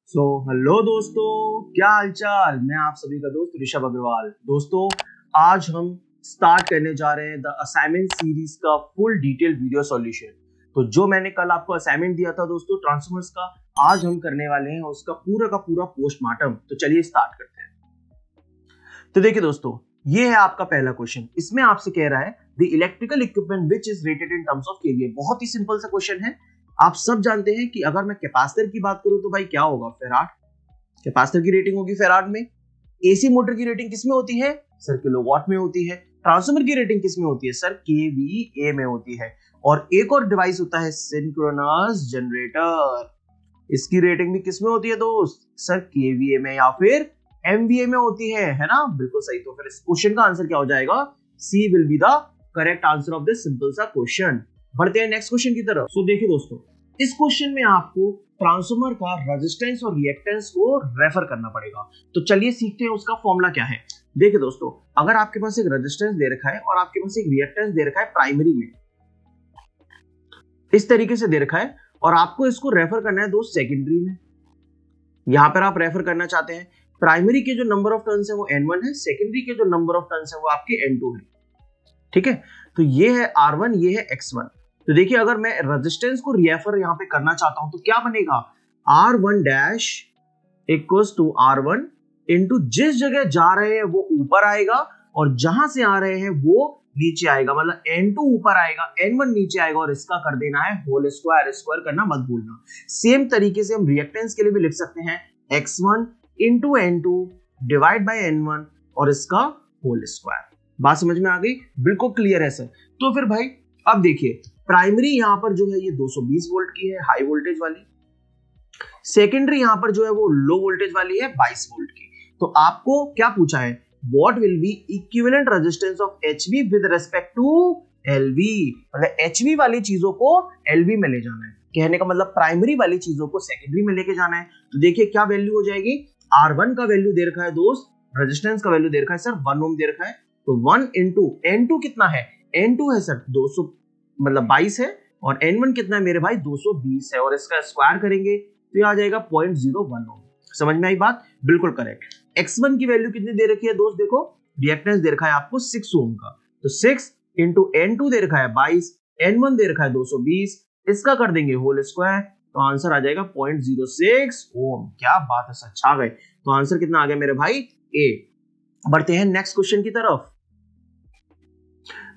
Hello दोस्तों, क्या हालचाल। मैं आप सभी का दोस्त ऋषभ अग्रवाल। दोस्तों, आज हम स्टार्ट करने जा रहे हैं द असाइनमेंट सीरीज का फुल डिटेल वीडियो सॉल्यूशन। तो जो मैंने कल आपको असाइनमेंट दिया था दोस्तों ट्रांसफॉर्मर्स का, आज हम करने वाले हैं उसका पूरा का पूरा पोस्टमार्टम। तो चलिए स्टार्ट करते हैं। तो देखिए दोस्तों, ये है आपका पहला क्वेश्चन। इसमें आपसे कह रहा है the electrical equipment which is rated in terms of KVA. बहुत ही सिंपल सा क्वेश्चन है। आप सब जानते हैं कि अगर मैं कैपेसिटर की बात करूं तो भाई क्या होगा, फेराड। कैपेसिटर की रेटिंग होगी फेराड में। एसी मोटर की रेटिंग किस में होती है सर, किलोवाट में होती है। ट्रांसफार्मर की रेटिंग किस में होती है सर, केवीए में होती है। और एक और डिवाइस होता है सिंक्रोनस जनरेटर, इसकी रेटिंग भी किस में होती है दोस्त सर, केवीए में या फिर एमवीए में होती है ना। बिल्कुल सही। तो फिर इस क्वेश्चन का आंसर क्या हो जाएगा, C will be the correct answer of this simple सा क्वेश्चन। बढ़ते हैं नेक्स्ट क्वेश्चन की तरफ। सो देखिए दोस्तों, इस क्वेश्चन में आपको ट्रांसफार्मर का रेजिस्टेंस और रिएक्टेंस को रेफर करना पड़ेगा। तो चलिए सीखते हैं उसका फॉर्मूला क्या है। देखिए दोस्तों, अगर आपके पास एक रेजिस्टेंस दे रखा है और आपके पास एक रिएक्टेंस दे रखा है प्राइमरी में, इस तरीके से दे रखा है, और आपको इसको रेफर करना है दोस्त सेकेंडरी में। यहां पर आप रेफर करना चाहते हैं प्राइमरी के जो नंबर ऑफ टर्न्स है वो N1 है, सेकेंडरी के जो नंबर ऑफ टर्न्स है वो आपके N2 है। ठीक है, तो ये है R1, ये है X1। तो देखिए, अगर मैं रेजिस्टेंस को रेफर यहां पे करना चाहता हूं तो क्या बनेगा, R1 dash equals to R1 into जिस जगह जा रहे हैं वो ऊपर आएगा और जहां से आ रहे हैं वो नीचे आएगा। मतलब N2 ऊपर आएगा, N1 नीचे आएगा, और इसका कर देना है होल स्क्वायर। स्क्वायर करना मत भूलना। सेम तरीके से हम रिएक्टेंस के लिए भी लिख सकते हैं X1 into N2 divide by N1 और इसका होल स्क्वायर। बात समझ में आ गई, बिल्कुल क्लियर है सर। तो फिर भाई अब देखिए, प्राइमरी यहां पर जो है ये 220 वोल्ट की है, हाई वोल्टेज वाली। सेकेंडरी यहां पर जो है वो लो वोल्टेज वाली है, 22 वोल्ट की। तो आपको क्या पूछा है, what will be equivalent resistance of HV with respect to LV. मतलब एचवी वाली चीजों को एलवी में ले जाना है। कहने का मतलब प्राइमरी वाली चीजों को सेकेंडरी में लेके जाना है। तो देखिए क्या वैल्यू हो जाएगी, R1 का वैल्यू दे रखा है दोस्त, रेजिस्टेंस का वैल्यू दे रखा है सर 1 ओम दे रखा है। तो 1 इंटू N2 कितना है, N2 है सर 200 मतलब 22 है, और N1 कितना है मेरे भाई 220 है, और इसका स्क्वायर करेंगे तो ये आ जाएगा 0.01 ओम। समझ में आई बात, बिल्कुल करेक्ट। X1 की वैल्यू कितनी दे रखी है दोस्त, देखो रिएक्टेंस दे रखा है आपको 6 ओम का। तो 6 इंटू N2 दे रखा है 22, N1 दे रखा है 220, इसका कर देंगे होल स्क्वायर, तो आंसर आ जाएगा 0.06 ओम। क्या बात है, सच आ गए। तो आंसर कितना आ गया मेरे भाई, ए। बढ़ते हैं नेक्स्ट क्वेश्चन की तरफ।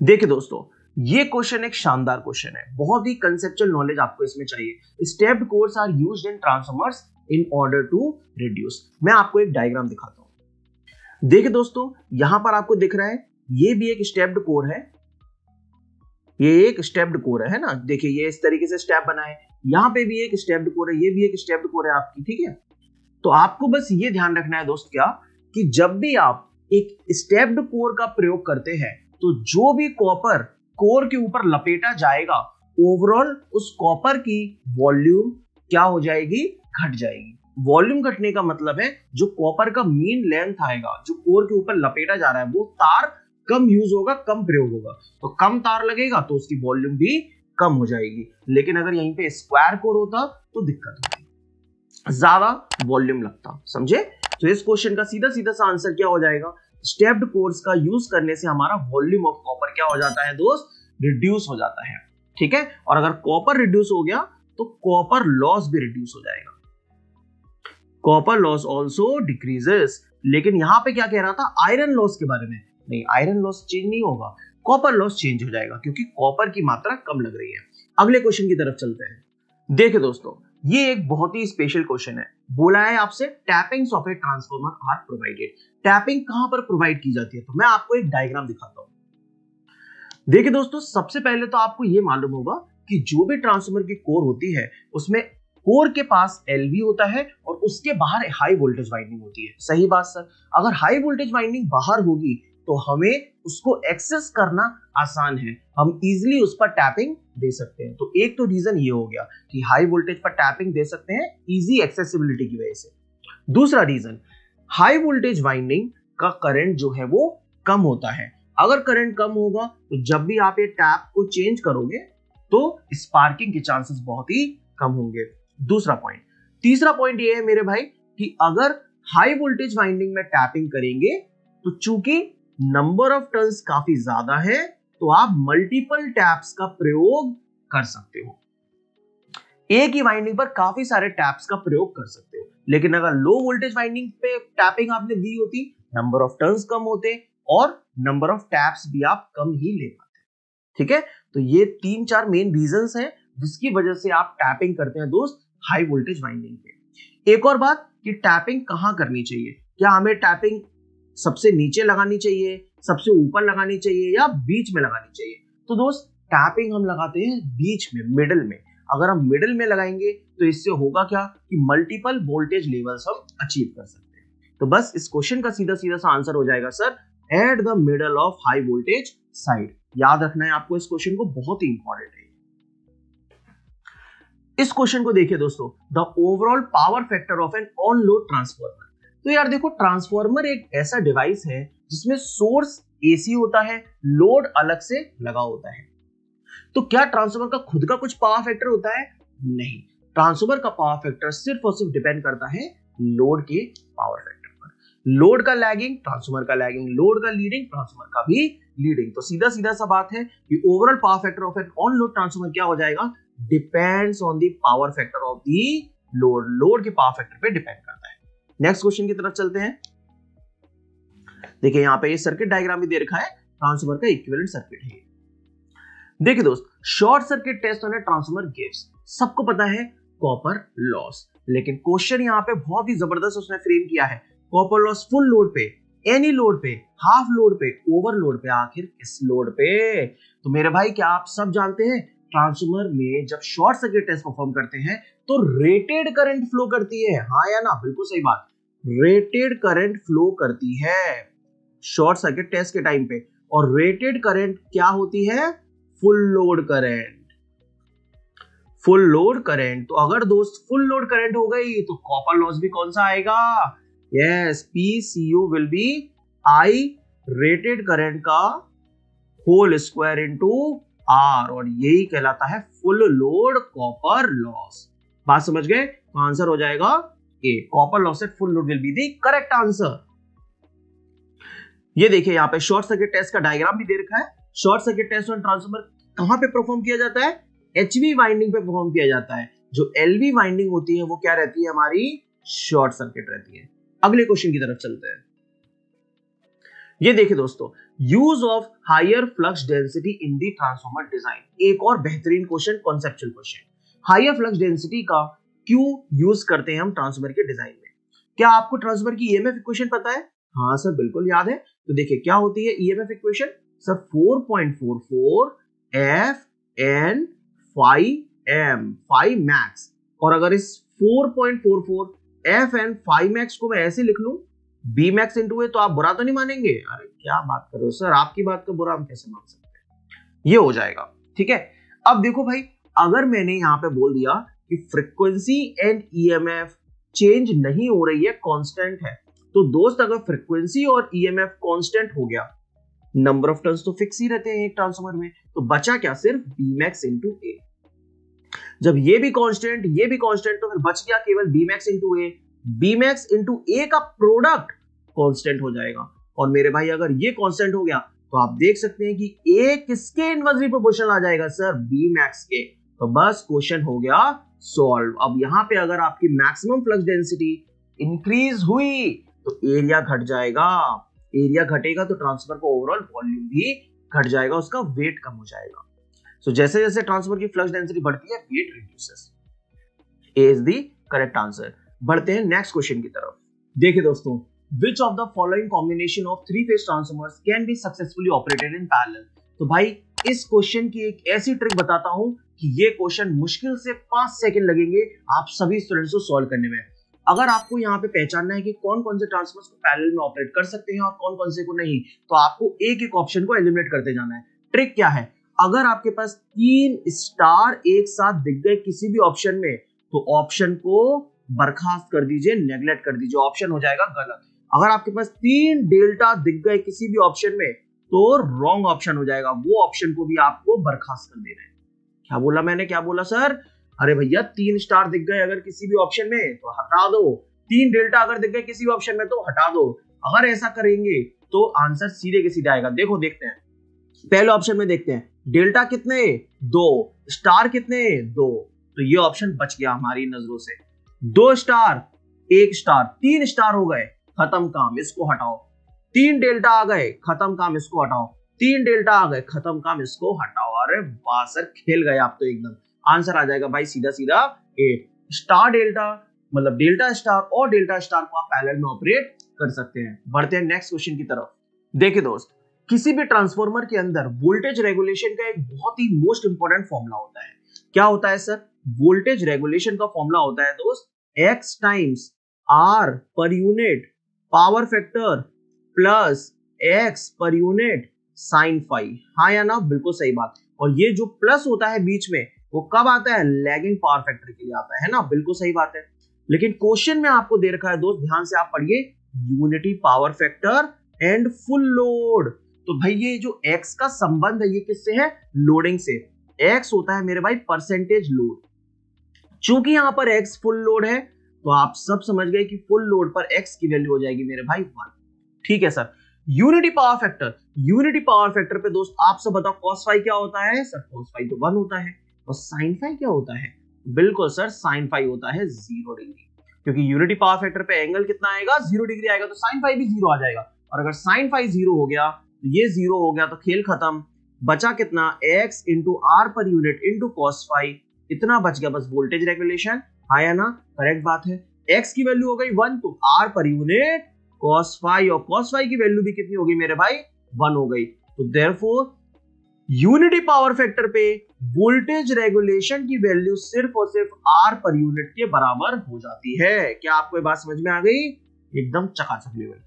देखिए दोस्तों, ये क्वेश्चन एक शानदार क्वेश्चन है। बहुत ही कंसेप्चुअल नॉलेज आपको इसमें चाहिए। Stepped cores are used in transformers in order to reduce. मैं आपको एक डायग्राम दिखाता हूं। देखिए दोस्तों, यहां पर आपको दिख रहा है ये भी एक स्टेप्ड कोर है, ये एक स्टेप्ड कोर है ना। देखिए ये इस तरीके से स्टेप बना है, यहाँ पे भी एक स्टेप्ड कोर है, ये भी एक स्टेप्ड कोर है आपकी। ठीक है, तो आपको बस ये ध्यान रखना है दोस्त क्या, कि जब भी आप एक स्टेप्ड कोर का प्रयोग करते हैं तो जो भी कॉपर कोर के ऊपर लपेटा जाएगा, ओवरऑल उस कॉपर की वॉल्यूम क्या हो जाएगी, घट जाएगी। वॉल्यूम घटने का मतलब है जो कॉपर का मीन लेंथ आएगा, जो कोर के ऊपर लपेटा जा रहा है, वो तार कम यूज होगा, कम प्रयोग होगा, तो कम तार लगेगा तो उसकी वॉल्यूम भी कम हो जाएगी। लेकिन अगर यहीं पे स्क्वायर कोर होता तो दिक्कत होती, ज्यादा वॉल्यूम लगता। समझे। तो इस क्वेश्चन का सीधा सीधा सा आंसर क्या हो जाएगा, स्टेप्ड कोर्स का यूज करने से हमारा वॉल्यूम ऑफ कॉपर क्या हो जाता है दोस्त, रिड्यूस हो जाता है। ठीक है, और अगर कॉपर रिड्यूस हो गया तो कॉपर लॉस भी रिड्यूस हो जाएगा। Copper loss also decreases. लेकिन यहां पे क्या कह रहा था, आयरन लॉस के बारे में नहीं, आयरन लॉस चेंज नहीं होगा, कॉपर लॉस चेंज हो जाएगा, क्योंकि कॉपर की मात्रा कम लग रही है। अगले क्वेश्चन की तरफ चलते हैं। देखिए दोस्तों, ये एक बहुत ही स्पेशल क्वेश्चन है। बोला है आपसे tappings of a transformer are provided. Tapping कहां पर प्रोवाइड की जाती है, तो मैं आपको एक डायग्राम दिखाता हूं। देखिए दोस्तों, सबसे पहले तो आपको यह मालूम होगा कि जो भी ट्रांसफार्मर की कोर होती है उसमें कोर के पास एलवी होता है और उसके बाहर हाई वोल्टेज वाइंडिंग होती है। सही बात सर। अगर हाई वोल्टेज वाइंडिंग बाहर होगी तो हमें उसको एक्सेस करना आसान है, हम इजीली उस पर टैपिंग दे सकते हैं। तो एक तो रीजन ये हो गया कि हाई वोल्टेज पर टैपिंग दे सकते हैं इजी एक्सेसिबिलिटी की वजह से। दूसरा रीजन, हाई वोल्टेज वाइंडिंग का करंट जो है वो कम होता है। अगर करंट कम होगा तो जब भी आप ये टैप को चेंज करोगे तो स्पार्किंग के चांसेस बहुत ही कम होंगे। दूसरा पॉइंट, तीसरा पॉइंट ये है मेरे भाई कि अगर हाई वोल्टेज वाइंडिंग में टैपिंग करेंगे तो चूंकि नंबर ऑफ टर्न्स काफी ज्यादा है तो आप मल्टीपल टैप्स का प्रयोग कर सकते हो, एक ही वाइंडिंग पर काफी सारे टैप्स का प्रयोग कर सकते हो। लेकिन अगर लो वोल्टेज वाइंडिंग पे टैपिंग आपने दी होती, नंबर ऑफ टर्न्स कम होते और नंबर ऑफ टैप्स भी आप कम ही ले पाते। ठीक है, तो ये 3-4 मेन रीजंस हैं जिसकी वजह से आप टैपिंग करते हैं दोस्त हाई वोल्टेज वाइंडिंग पे। एक और बात कि टैपिंग कहां करनी चाहिए, क्या हमें टैपिंग सबसे नीचे लगानी चाहिए, सबसे ऊपर लगानी चाहिए या बीच में लगानी चाहिए? तो दोस्त टैपिंग हम लगाते हैं बीच में, मिडिल में। अगर हम मिडिल में लगाएंगे तो इससे होगा क्या कि मल्टीपल वोल्टेज लेवल्स हम अचीव कर सकते हैं। तो बस इस क्वेश्चन का सीधा सीधा सा आंसर हो जाएगा sir at the middle of high voltage side. याद रखना है आपको इस क्वेश्चन को, बहुत ही इंपॉर्टेंट है। इस क्वेश्चन को देखिए दोस्तों, the overall power factor of an on load transformer. तो यार देखो, ट्रांसफॉर्मर एक ऐसा डिवाइस है जिसमें सोर्स एसी होता है, लोड अलग से लगा होता है। तो क्या ट्रांसफॉर्मर का खुद का कुछ पावर फैक्टर होता है? नहीं, ट्रांसफॉर्मर का पावर फैक्टर सिर्फ और सिर्फ डिपेंड करता है लोड के पावर फैक्टर पर। लोड का लैगिंग, ट्रांसफॉर्मर का लैगिंग, लोड का लीडिंग, ट्रांसफॉर्मर का भी लीडिंग। तो सीधा सीधा सा बात है कि overall power factor of an on load transformer क्या हो जाएगा? Depends on the power factor of the load. Load के पावर फैक्टर पे डिपेंड करता है। नेक्स्ट क्वेश्चन की तरफ चलते हैं। देखिए यहां पे ये सर्किट डायग्राम भी दे रखा है, ट्रांसफॉर्मर का इक्विवेलेंट सर्किट है। देखिए दोस्त, short circuit test on a transformer gives, सबको पता है कॉपर लॉस, लेकिन क्वेश्चन यहां पे बहुत ही जबरदस्त उसने फ्रेम किया है। कॉपर लॉस फुल लोड पे, एनी लोड पे, हाफ लोड पे, ओवरलोड पे, आखिर किस लोड पे? तो मेरे भाई क्या आप सब जानते हैं ट्रांसफॉर्मर में जब शॉर्ट सर्किट टेस्ट परफॉर्म करते हैं तो रेटेड करंट फ्लो करती है। हाँ या ना? बिल्कुल सही बात, रेटेड करंट फ्लो करती है शॉर्ट सर्किट टेस्ट के टाइम पे। और रेटेड करंट क्या होती है? Full load current. Full load current. तो अगर दोस्त फुल लोड करंट हो गई तो कॉपर लॉस भी कौन सा आएगा? Yes, PCU will be I rated current का होल स्क्वायर इनटू R, और यही कहलाता है फुल लोड कॉपर लॉस। बात समझ गए? तो आंसर हो जाएगा A, copper loss at full load will be the correct answer. ये देखिए यहां पे शॉर्ट सर्किट टेस्ट का डायग्राम भी दे रखा है। Short circuit test on transformer कहां पे परफॉर्म किया जाता है? HV वाइंडिंग पे परफॉर्म किया जाता है। जो LV वाइंडिंग होती है वो क्या रहती है? हमारी शॉर्ट सर्किट रहती है। अगले क्वेश्चन की तरफ चलते हैं। ये देखिए दोस्तों, use of higher flux density in the transformer design. एक और बेहतरीन question, conceptual question. Higher flux density का क्यों यूज करते हैं हम ट्रांसफॉर्मर के डिजाइन में? क्या आपको ट्रांसफॉर्मर की EMF इक्वेशन पता है? हाँ सर, बिल्कुल याद है। तो देखिए क्या होती है EMF equation sir, 4.44 FN 5M 5 max. और अगर इस 4.44 FN 5 मैक्स को मैं ऐसे लिख लूं B मैक्स इंटू ए, तो आप बुरा तो नहीं मानेंगे? अरे क्या बात कर रहे हो सर, आपकी बात का बुरा हम कैसे मान सकते हैं? ये हो जाएगा। ठीक है, अब देखो भाई, अगर मैंने यहां पे बोल दिया कि फ्रीक्वेंसी एंड EMF चेंज नहीं हो रही है, कांस्टेंट है, तो दोस्त अगर फ्रीक्वेंसी और EMF कांस्टेंट हो गया, नंबर ऑफ टर्न्स तो फिक्स ही रहते हैं एक ट्रांसफॉर्मर में, तो बचा क्या? सिर्फ B मैक्स इंटू ए। जब ये भी कांस्टेंट, ये भी कांस्टेंट, तो फिर बच गया केवल B मैक्स इंटू ए। B मैक्स इंटू ए का प्रोडक्ट कांस्टेंट हो जाएगा। और मेरे भाई अगर ये कांस्टेंट हो गया तो आप देख सकते हैं कि ए किसके इनवर्सली प्रोपोर्शनल आ जाएगा? सर, B मैक्स के। तो बस क्वेश्चन हो गया सॉल्व। अब यहां पे अगर आपकी मैक्सिमम फ्लक्स डेंसिटी इंक्रीज हुई तो एरिया घट जाएगा। एरिया घटेगा तो ट्रांसफॉर्मर का ओवरऑल वॉल्यूम भी घट जाएगा, उसका वेट कम हो जाएगा। सो जैसे जैसे ट्रांसफॉर्मर की फ्लक्स डेंसिटी बढ़ती है, weight reduces. A is the correct answer. बढ़ते हैं नेक्स्ट क्वेश्चन की तरफ। देखिए दोस्तों, which of the following combination of three phase transformers can be successfully operated in parallel? तो भाई इस क्वेश्चन की एक ऐसी ट्रिक बताता हूं कि ये क्वेश्चन मुश्किल से 5 सेकंड लगेंगे आप सभी स्टूडेंट्स को सॉल्व करने में। अगर आपको यहाँ पे पहचानना है कि कौन कौन से ट्रांसफॉर्मर्स को पैरेलल में ऑपरेट कर सकते हैं और कौन कौन से को नहीं, तो आपको एक एक ऑप्शन को एलिमिनेट करते जाना है। ट्रिक क्या है? अगर आपके पास 3 स्टार एक साथ दिख गए किसी भी ऑप्शन में, तो ऑप्शन को बर्खास्त कर दीजिए, नेग्लेक्ट कर दीजिए, ऑप्शन हो जाएगा गलत। अगर आपके पास 3 डेल्टा दिख गए किसी भी ऑप्शन में, तो रॉन्ग ऑप्शन हो जाएगा, वो ऑप्शन को भी आपको बर्खास्त कर देना है। क्या बोला मैंने? क्या बोला सर? अरे भैया 3 स्टार दिख गए अगर किसी भी ऑप्शन में तो हटा दो, 3 डेल्टा अगर दिख गए किसी भी ऑप्शन में तो हटा दो। अगर ऐसा करेंगे तो आंसर सीधे के सीधे आएगा। देखो देखते हैं, पहले ऑप्शन में देखते हैं डेल्टा कितने 2, स्टार कितने 2, तो ये ऑप्शन बच गया हमारी नजरों से। 2 स्टार 1 स्टार 3 स्टार हो गए, खत्म काम, इसको हटाओ। 3 डेल्टा आ गए, खत्म काम, इसको हटाओ। 3 डेल्टा आ गए, खत्म काम, इसको हटाओ। अरे वाह सर, खेल गए आप तो एकदम। आंसर आ जाएगा भाई सीधा सीधा ए। स्टार डेल्टा मतलब डेल्टा स्टार और डेल्टा स्टार को आप पैरेलल में ऑपरेट कर सकते हैं। बढ़ते हैं नेक्स्ट क्वेश्चन की तरफ। देखिए दोस्त, किसी भी ट्रांसफॉर्मर के अंदर वोल्टेज रेगुलेशन का एक बहुत ही मोस्ट इंपॉर्टेंट फॉर्मूला होता है। क्या होता है सर? वोल्टेज रेगुलेशन का फॉर्मूला होता है दोस्त X times R per unit power factor plus X per unit sine phi. हाँ या ना? बिल्कुल सही बात। और ये जो प्लस होता है बीच में वो कब आता है? लैगिंग पावर फैक्टर के लिए आता है ना? बिल्कुल सही बात है। लेकिन क्वेश्चन में आपको दे रखा है दोस्त, ध्यान से आप पढ़िए, unity power factor and full load. तो भाई ये जो x का संबंध है ये किससे है? लोडिंग से। x होता है मेरे भाई परसेंटेज लोड। चूंकि यहां पर x फुल लोड है तो आप सब समझ गए कि फुल लोड पर x की वैल्यू हो जाएगी मेरे भाई 1। ठीक है sir. Unity power factor, unity power factor पे दोस्त आप सब बताओ cos फाई क्या होता है? सर cos फाई तो 1 होता है। और sin फाई क्या होता है? बिल्कुल सर, sin फाई होता है 0 डिग्री। क्योंकि यूनिटी पावर फैक्टर पे एंगल कितना आएगा? 0 डिग्री आएगा, तो sin फाई भी 0 आ जाएगा। और अगर sin फाई 0 हो गया तो ये 0 हो गया, तो खेल खत्म। बचा कितना? x into R per unit into cos phi, इतना बच गया बस वोल्टेज रेगुलेशन। हाँ या ना? करेक्ट बात है। x की वैल्यू हो गई 1 तो r per unit cos phi, और cos फाई की वैल्यू भी कितनी होगी मेरे भाई? 1 हो गई। तो देयरफॉर यूनिटी पावर फैक्टर पे वोल्टेज रेगुलेशन की वैल्यू सिर्फ और सिर्फ r पर यूनिट के बराबर हो जाती है। क्या आपको ये बात समझ में आ गई? एकदम चकाचक लेवल।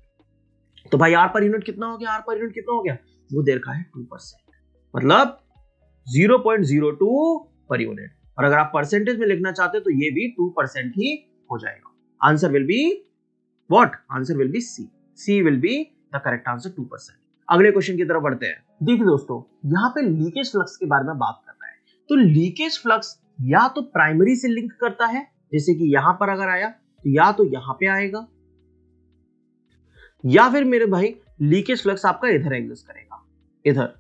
तो भाई r पर यूनिट कितना हो गया? r पर यूनिट कितना हो गया? वो दे रखा है 2%, मतलब 0.02 पर यूनिट। और अगर आप परसेंटेज में लिखना चाहते हो तो ये भी 2% ही हो जाएगा। Answer will be what? Answer will be C. C will be the correct answer, 2%। अगले क्वेश्चन की तरफ बढ़ते हैं। देखिए दोस्तों, यहाँ पे लीकेज फ्लक्स के बारे में बात कर रहे हैं। तो लीकेज फ्लक्स या तो प्राइमरी से लिंक करता है, जैसे कि यहां पर अगर आया तो या तो यहां पे आएगा, या फिर मेरे भाई लीकेज फ्लक्स आपका इधर एग्जिस्ट करेगा, इधर,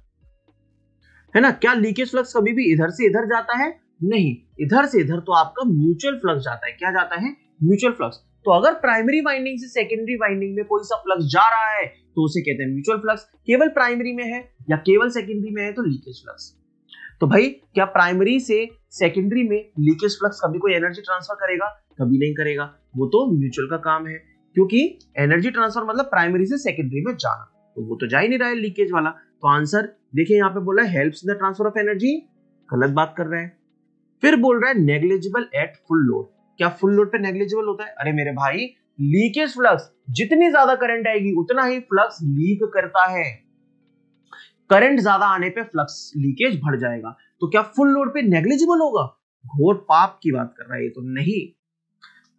है ना? क्या लीकेज फ्लक्स कभी भी इधर से इधर जाता है? नहीं, इधर से इधर तो आपका म्यूचुअल फ्लक्स जाता है। क्या जाता है? Mutual flux. तो अगर प्राइमरी वाइंडिंग से सेकेंडरी वाइंडिंग में कोई सा फ्लक्स जा रहा है तो उसे कहते हैं म्यूचुअल फ्लक्स। केवल प्राइमरी में है या केवल सेकेंडरी में है तो लीकेज फ्लक्स। तो भाई क्या प्राइमरी से सेकेंडरी में लीकेज फ्लक्स कभी कोई एनर्जी ट्रांसफर करेगा? कभी नहीं करेगा, वो तो म्यूचुअल का काम है। क्योंकि एनर्जी ट्रांसफर मतलब प्राइमरी से सेकेंडरी में जाना, तो वो तो जा ही नहीं रहा है लीकेज वाला। तो आंसर देखिए यहाँ पे बोला है helps in the transfer of energy, गलत बात कर रहा है। फिर बोल रहा है नेग्लिजिबल एट फुल लोड। क्या फुल लोड पे नेग्लिजिबल होता है? अरे मेरे भाई, लीकेज फ्लक्स जितनी ज्यादा करंट आएगी उतना ही फ्लक्स लीक करता है। करंट ज्यादा आने पे फ्लक्स लीकेज बढ़ जाएगा। तो क्या फुल लोड पे नेग्लिजिबल होगा? घोर पाप की बात कर रहा है ये तो नहीं।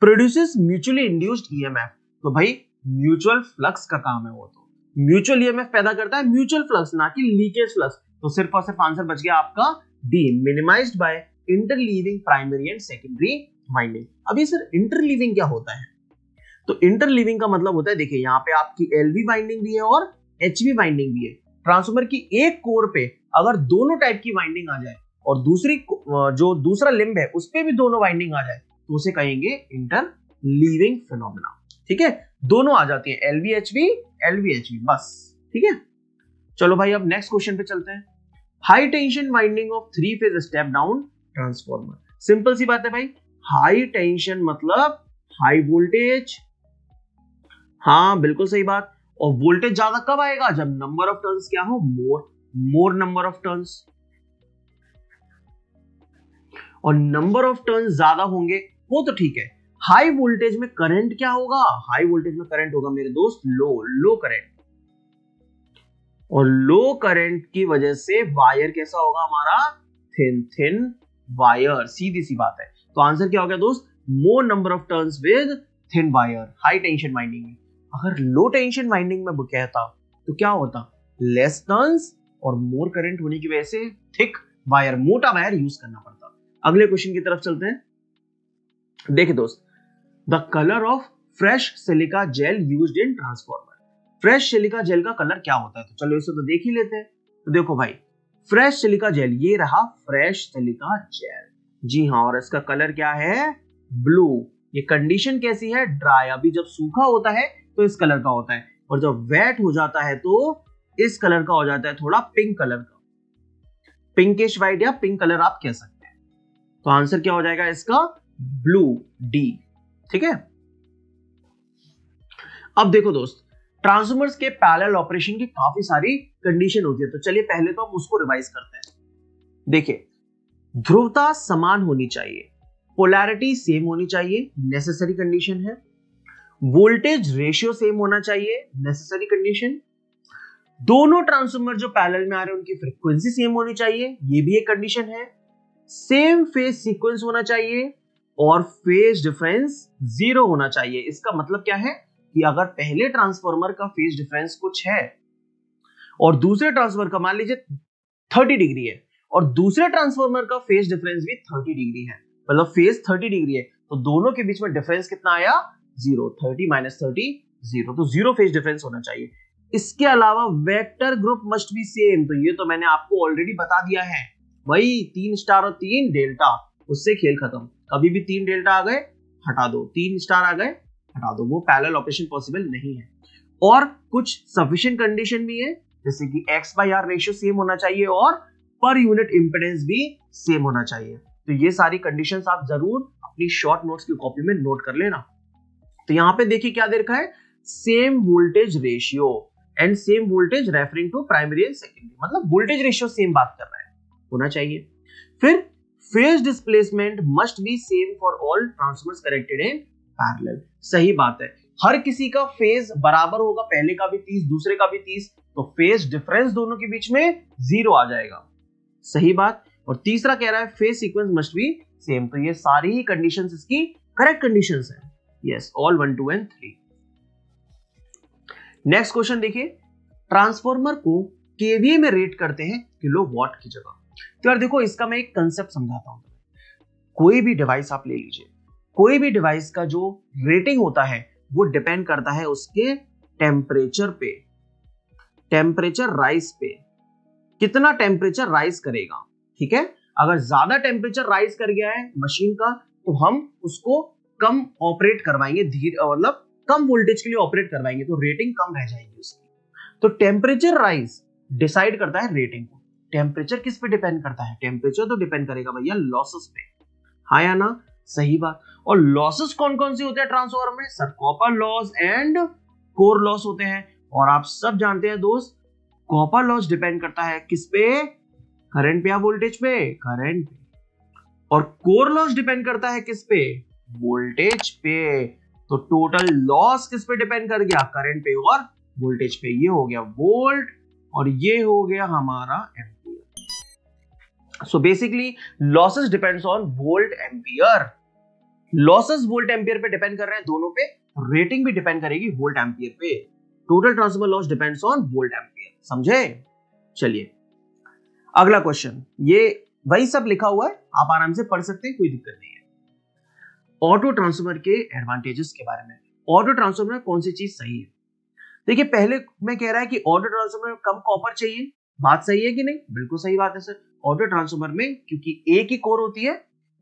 Produces mutually induced EMF. तो भाई म्यूचुअल फ्लक्स का काम है, वो तो म्यूचुअल ईएमएफ पैदा करता है, म्यूचुअल फ्लक्स ना कि लीकेज फ्लक्स। तो सिर्फ और सिर्फ आंसर बच गया आपका D, minimized by interleaving primary and secondary winding. अभी सर इंटरलीविंग क्या होता है? तो इंटरलीविंग का मतलब होता है, देखिए यहाँ पे आपकी एलवी वाइंडिंग भी है और एचवी वाइंडिंग भी है। ट्रांसफार्मर की एक कोर पे अगर दोनों टाइप की वाइंडिंग आ जाए और दूसरी जो दूसरा लिंब है उस पे भी दोनों वाइंडिंग आ जाए तो उसे कहेंगे इंटरलीविंग फिनोमेना। ठीक है, दोनों आ जाती है, एलवी एचवी बस। ठीक है, चलो भाई अब नेक्स्ट क्वेश्चन पे चलते हैं। High tension winding of 3 phase step down transformer. Simple सी बात है भाई, हाई टेंशन मतलब हाई वोल्टेज। हाँ बिल्कुल सही बात। और वोल्टेज ज्यादा कब आएगा? जब नंबर ऑफ टर्न्स क्या हो? मोर नंबर ऑफ टर्न्स। और नंबर ऑफ टर्न्स ज्यादा होंगे वो तो ठीक है। हाई वोल्टेज में करंट क्या होगा? हाई वोल्टेज में करंट होगा मेरे दोस्त लो करंट। और लो करंट की वजह से वायर कैसा होगा हमारा? थिन वायर, सीधी सी बात है। तो आंसर क्या हो गया दोस्त? मोर number of turns with thin wire, high tension winding में। अगर लो टेंशन वाइंडिंग में कहता तो क्या होता? लेस टर्न्स और मोर करंट होने की वजह से थिक वायर, मोटा वायर यूज करना पड़ता। अगले क्वेश्चन की तरफ चलते हैं। देखिए दोस्त, the colour of fresh silica gel used in transformer. Fresh silica gel का कलर क्या होता है, तो चलो इसे तो देख ही लेते हैं। तो देखो भाई, फ्रेश सिलिका जेल, ये रहा फ्रेश सिलिका जेल, जी हाँ, और इसका कलर क्या है, ब्लू। ये कंडीशन कैसी है, ड्राई। अभी जब सूखा होता है तो इस कलर का होता है, और जब वेट हो जाता है तो इस कलर का हो जाता है, थोड़ा पिंक कलर का, पिंकिश व्हाइट या पिंक कलर आप कह सकते हैं। तो आंसर क्या हो जाएगा इसका, ब्लू, डी। ठीक है। अब देखो दोस्त, ट्रांसफॉर्मर्स के पैरेलल ऑपरेशन की काफी सारी कंडीशन होती है, तो चलिए पहले तो हम उसको रिवाइज करते हैं। देखिए, ध्रुवता समान होनी चाहिए, पोलैरिटी सेम होनी चाहिए, नेसेसरी कंडीशन है। वोल्टेज रेशियो सेम होना चाहिए, नेसेसरी कंडीशन। दोनों ट्रांसफॉर्मर जो पैरेलल में आ रहे हैं उनकी फ्रीक्वेंसी सेम होनी चाहिए, ये भी एक कंडीशन है। सेम फेज सीक्वेंस होना चाहिए और फेज डिफरेंस 0 होना चाहिए। इसका मतलब क्या है कि अगर पहले ट्रांसफॉर्मर का फेज डिफरेंस कुछ है और दूसरे ट्रांसफॉर्मर का मान लीजिए 30 डिग्री है और दूसरे ट्रांसफॉर्मर का फेज डिफरेंस भी 30 डिग्री है, मतलब फेज 30 डिग्री है, तो दोनों के बीच में डिफरेंस कितना आया, 0। 30 माइनस 30 0, तो 0 फेज डिफरेंस होना चाहिए। इसके अलावा vector group must be same, तो ये तो मैंने आपको ऑलरेडी बता दिया है, वही 3 स्टार और 3 डेल्टा, उससे खेल खत्म। कभी भी 3 डेल्टा आ गए हटा दो, 3 स्टार आ गए हटा दो, वो पैरेलल ऑपरेशन पॉसिबल नहीं है। और कुछ सफिशिएंट कंडीशन भी है, जैसे कि X/R रेशियो सेम होना चाहिए और पर यूनिट इंपेडेंस भी सेम होना चाहिए। तो ये सारी कंडीशंस आप जरूर अपनी शॉर्ट नोट्स की कॉपी में नोट कर लेना। तो यहां पे देखिए क्या दे रखा है, same voltage ratio and same voltage referring to primary and secondary, मतलब वोल्टेज रेशियो सेम बात कर रहा है, होना चाहिए। फिर phase displacement must be same for all transformers connected in parallel. सही बात है, हर किसी का फेज बराबर होगा, पहले का भी 30 दूसरे का भी 30, तो फेज डिफरेंस दोनों के बीच में 0 आ जाएगा। सही बात। और तीसरा कह रहा है phase sequence must be same, तो ये सारी ही कंडीशंस इसकी करेक्ट कंडीशंस हैं। Yes, all 1, 2 and 3। Next question देखिए, ट्रांसफॉर्मर को केवीए में रेट करते हैं किलोवाट की जगह। तो यार देखो, इसका मैं एक कंसेप्ट समझाता हूं। कोई भी डिवाइस आप ले लीजिए, कोई भी डिवाइस का जो रेटिंग होता है वो डिपेंड करता है उसके टेम्परेचर पे, टेम्परेचर राइज पे, कितना टेम्परेचर राइज करेगा। ठीक है, अगर ज्यादा टेम्परेचर राइज कर गया है मशीन का तो हम उसको कम ऑपरेट करवाएंगे, मतलब कम वोल्टेज के लिए ऑपरेट करवाएंगे, तो रेटिंग कम रह जाएगी उसकी। तो टेम्परेचर राइज डिसाइड करता है रेटिंग को। टेम्परेचर किस पे डिपेंड करता है, टेम्परेचर तो डिपेंड करेगा भैया लॉसेस पे, हाँ या ना, सही बात। और लॉसेस कौन कौन से होते हैं ट्रांसफॉर्मर में, sir copper loss and core loss होते हैं। और आप सब जानते हैं दोस्त, कॉपर लॉस डिपेंड करता है किस पे, करंट पे या वोल्टेज पे, करंट पे। और कोर लॉस डिपेंड करता है किस पे, वोल्टेज पे। तो टोटल लॉस किस पे डिपेंड कर गया, करंट पे और वोल्टेज पे। ये हो गया वोल्ट और ये हो गया हमारा ampere. So basically losses depends on volt ampere, losses volt ampere पे डिपेंड कर रहे हैं दोनों पे, रेटिंग भी डिपेंड करेगी वोल्ट एम्पियर पे। Total transformer loss depends on volt ampere, समझे। चलिए अगला क्वेश्चन, ये वही सब लिखा हुआ है, आप आराम से पढ़ सकते हैं, कोई दिक्कत नहीं है। ऑटो ट्रांसफॉर्मर के एडवांटेजेस के बारे में, ऑटो ट्रांसफॉर्मर में कौन सी चीज सही है। देखिए पहले मैं कह रहा है कि ऑटो ट्रांसफॉर्मर में कम कॉपर चाहिए, बात सही है कि नहीं, बिल्कुल सही बात है सर। ऑटो ट्रांसफॉर्मर में क्योंकि एक ही कोर होती है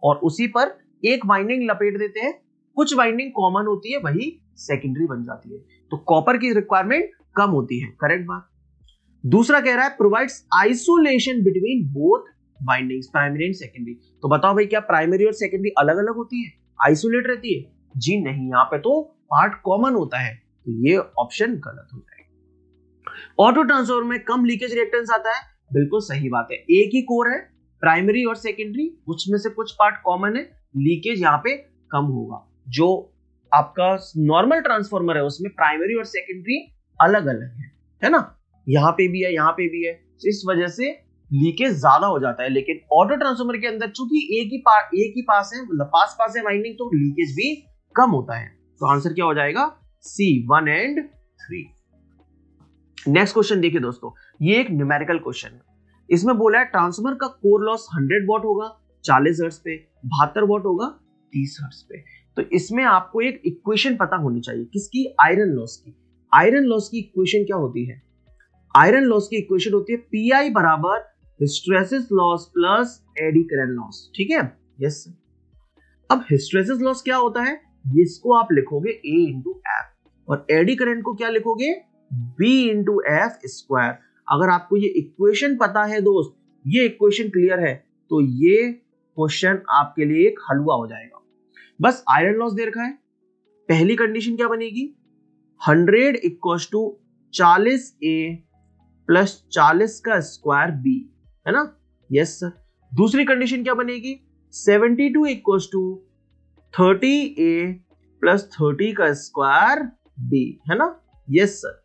और उसी पर एक वाइंडिंग लपेट देते हैं, कुछ वाइंडिंग कॉमन होती है, वही सेकेंडरी बन जाती है, तो कॉपर की रिक्वायरमेंट कम होती है, करेक्ट बात। दूसरा कह रहा है provides isolation between both windings, primary and secondary. तो बताओ भाई, क्या प्राइमरी और सेकेंडरी अलग अलग होती है, आइसोलेट रहती है, जी नहीं, यहाँ पे तो पार्ट कॉमन होता है, तो ये ऑप्शन गलत हो जाएगा। ऑटो ट्रांसफॉर्मर में कम लीकेज रिएक्टेंस आता है, बिल्कुल सही बात है, एक ही कोर है, प्राइमरी और सेकेंडरी, उसमें से कुछ पार्ट कॉमन है, लीकेज यहाँ पे कम होगा। जो आपका नॉर्मल ट्रांसफॉर्मर है उसमें प्राइमरी और सेकेंडरी अलग अलग है ना, यहाँ पे भी है, यहाँ पे भी है, इस वजह से लीकेज ज्यादा हो जाता है। लेकिन ऑटो ट्रांसफॉर्मर के अंदर चूंकि एक ही पास है, मतलब पास है वाइंडिंग, तो लीकेज भी कम होता है। तो आंसर क्या हो जाएगा, सी, 1 एंड 3। नेक्स्ट क्वेश्चन देखिए दोस्तों, ये एक न्यूमेरिकल क्वेश्चन है। इसमें बोला है ट्रांसफॉर्मर का कोर लॉस 100 वॉट होगा, 40 हर्ट्ज पे, 72 वॉट होगा 30 हर्ट्ज पे। तो इसमें आपको एक इक्वेशन पता होनी चाहिए, किसकी? आयरन लॉस की। आयरन लॉस की इक्वेशन क्या होती है? आयरन लॉस की इक्वेशन होती है पीआई बराबर hysteresis loss plus eddy current loss. ठीक है, यस। अब हिस्टैरिसीस लॉस क्या होता है? इसको आप लिखोगे A इंटू एफ, और एडी करंट को क्या लिखोगे? B into F square. अगर आपको ये इक्वेशन पता है दोस्त, ये इक्वेशन क्लियर है, तो ये क्वेश्चन आपके लिए एक हलवा हो जाएगा। बस आयरन लॉस दे रखा है, पहली कंडीशन क्या बनेगी? 100 इक्वल टू 40A प्लस 40 का स्क्वायर B, है ना? Yes sir. दूसरी कंडीशन क्या बनेगी? 72 इक्वल टू 30A प्लस 30 का स्क्वायर B, है ना? Yes sir.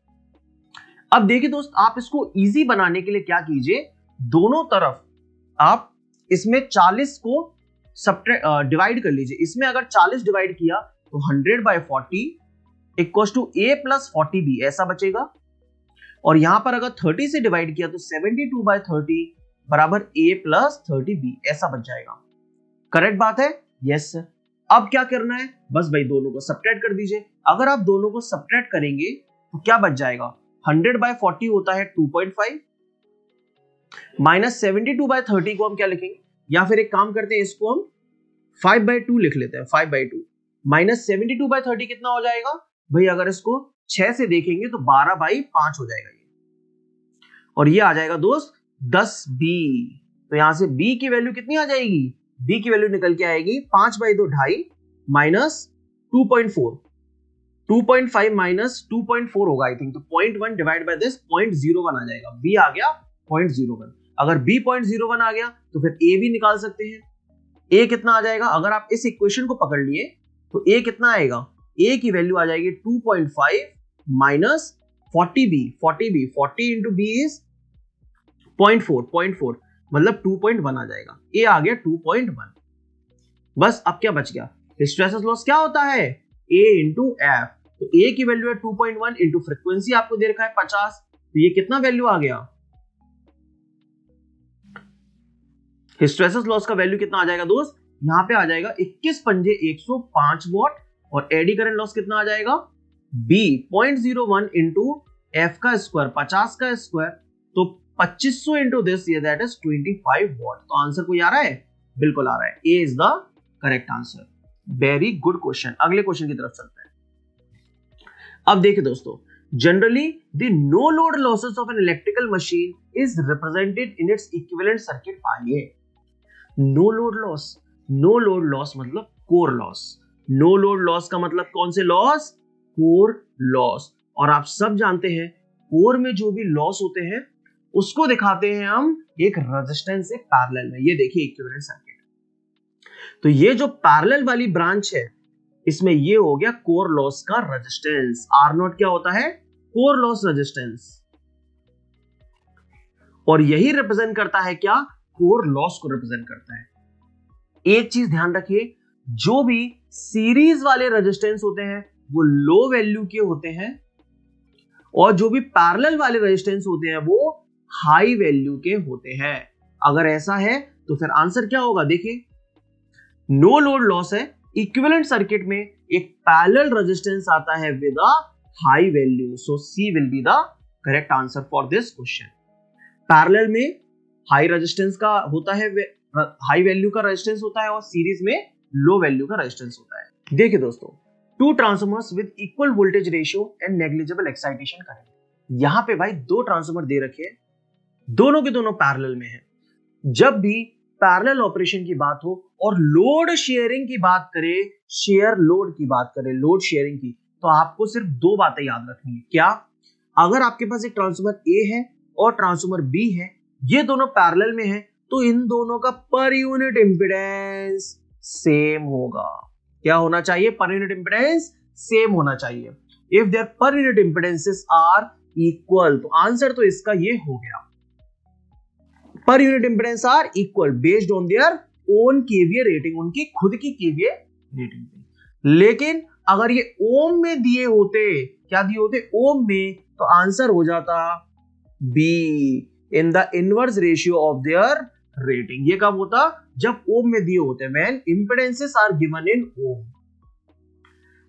अब देखिए दोस्त, आप इसको इजी बनाने के लिए क्या कीजिए, दोनों तरफ आप इसमें 40 को डिवाइड कर लीजिए। इसमें अगर 40 डिवाइड किया तो 100/40 equal to A plus 40B ऐसा बचेगा, और यहां पर अगर 30 से डिवाइड किया तो 72/30 बराबर A प्लस 30B ऐसा बच जाएगा। करेक्ट बात है? Yes sir. अब क्या करना है? बस भाई दोनों को सब्ट्रैक्ट कर दीजिए। अगर आप दोनों को सब्ट्रैक्ट करेंगे तो क्या बच जाएगा? 100/40 होता है 2.5, माइनस 72/30 को हम क्या लिखेंगे, या फिर एक काम करते हैं, इसको हम 5/2 लिख लेते हैं। 5/2 माइनस 72/30 कितना हो जाएगा भाई? अगर इसको 6 से देखेंगे तो 12/5 हो जाएगा ये, और ये आ जाएगा दोस्त 10B। तो यहां से B की वैल्यू कितनी आ जाएगी? B की वैल्यू निकल के आएगी 5/2 2.5 माइनस 2.4, 2.5 माइनस 2.4 होगा आई थिंक, तो 0.1 डिवाइड बाय दिस 0.01 आ जाएगा। B आ गया 0.01। अगर B 0.01 आ गया तो फिर A भी निकाल सकते हैं। A कितना आ जाएगा? अगर आप इस इक्वेशन को पकड़ लिए तो A कितना आएगा? A की वैल्यू आ जाएगी 2.5 minus 40B, 40 into B is 0.4, मतलब 2.1 आ जाएगा। A आ गया 2.1। बस अब क्या बच गया? हिस्टैरिसीस लॉस क्या होता है? A into F. तो A की वैल्यू है 2.1 इंटू फ्रीक्वेंसी आपको दे रखा है 50, तो ये कितना वैल्यू आ गया? हिस्टैरिसीस लॉस का वैल्यू कितना आ जाएगा दोस्त? यहां पे आ जाएगा 21 पंजे 105 वॉट, और एडी करंट लॉस कितना आ जाएगा? B 0.01 इंटू एफ का स्क्वायर 50 का स्क्वायर, तो 2500 इंटू दिस, ये दैट इज 25 वॉट। तो आंसर कोई आ रहा है? बिल्कुल आ रहा है। A is the correct answer. Very good question. अगले क्वेश्चन की तरफ चलते हैं। अब देखिए दोस्तों, generally the no load losses of an electrical machine is represented in its equivalent circuit by A. No load loss, no load loss मतलब core loss. No load loss का मतलब कौन से लॉस? Core loss. और आप सब जानते हैं कोर में जो भी लॉस होते हैं उसको दिखाते हैं हम एक रेजिस्टेंस से पैरेलल में। ये देखिए इक्विवेलेंट सर्किट, तो ये जो पैरेलल वाली ब्रांच है इसमें ये हो गया कोर लॉस का रेजिस्टेंस। R0 क्या होता है? कोर लॉस रेजिस्टेंस, और यही रिप्रेजेंट करता है क्या? कोर लॉस को रिप्रेजेंट करता है। एक चीज ध्यान रखिए, जो भी सीरीज वाले रेजिस्टेंस होते हैं वो लो वैल्यू के होते हैं, और जो भी पैरेलल वाले रेजिस्टेंस होते हैं वो हाई वैल्यू के होते हैं। अगर ऐसा है तो फिर आंसर क्या होगा? देखिए, नो लोड लॉस है, इक्विवेलेंट सर्किट में एक पैरेलल रेजिस्टेंस आता है with a high value, so C will be the correct answer for this question. Parallel में हाई रेजिस्टेंस का होता है, हाई वैल्यू का रेजिस्टेंस होता है, और सीरीज में लो वैल्यू का रेजिस्टेंस होता है। देखिए दोस्तों, two transformers with equal voltage ratio and negligible excitation करेंगे। यहां पे भाई दो ट्रांसफार्मर दे रखे हैं, दोनों के दोनों पैरेलल में है। जब भी पैरेलल ऑपरेशन की बात हो और लोड शेयरिंग की बात करें, शेयर लोड की बात करें, लोड शेयरिंग की, तो आपको सिर्फ दो बातें याद रखनी है। क्या? अगर आपके पास एक ट्रांसफार्मर ए है और ट्रांसफार्मर बी है, ये दोनों पैरेलल में है, तो इन दोनों का पर यूनिट इंपीडेंस सेम होगा। क्या होना चाहिए? पर यूनिट इंपीडेंस सेम होना चाहिए। If their per unit impedances are equal, तो आंसर तो इसका ये हो गया, per unit impedance are equal based on their own KVA rating, उनकी खुद की केवीए रेटिंग पे। लेकिन अगर ये ओम में दिए होते, क्या दिए होते? ओम में, तो आंसर हो जाता B, in the inverse ratio of their rating. ये कब होता? जब ओम में दिए होते हैं, when impedances are given in ohm.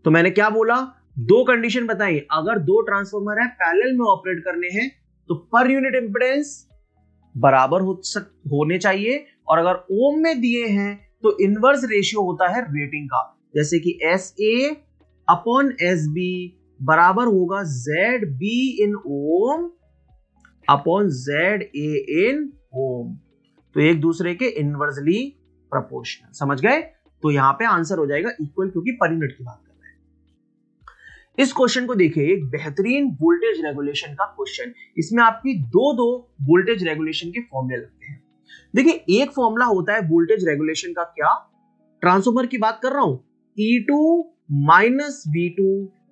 तो मैंने क्या बोला? दो कंडीशन बताई। अगर दो ट्रांसफार्मर है, पैरेलल में ऑपरेट करने हैं, तो पर यूनिट इंपेडेंस बराबर होने चाहिए, और अगर ओम में दिए हैं तो इनवर्स रेशियो होता है रेटिंग का, जैसे कि SA अपॉन SB बराबर होगा ZB इन ओम अपॉन ZA इन ओम। तो एक दूसरे के इनवर्सली प्रोपोर्शनल। समझ गए? तो यहां पे आंसर हो जाएगा इक्वल, क्योंकि पर यूनिट की बात कर रहे हैं। इस क्वेश्चन को देखिए, एक बेहतरीन वोल्टेज रेगुलेशन का क्वेश्चन। इसमें आपकी दो वोल्टेज रेगुलेशन के फॉर्मूले लगते हैं। देखिए, एक फॉर्मूला होता है वोल्टेज रेगुलेशन का, क्या? ट्रांसफार्मर की बात कर रहा हूं, E2 minus V2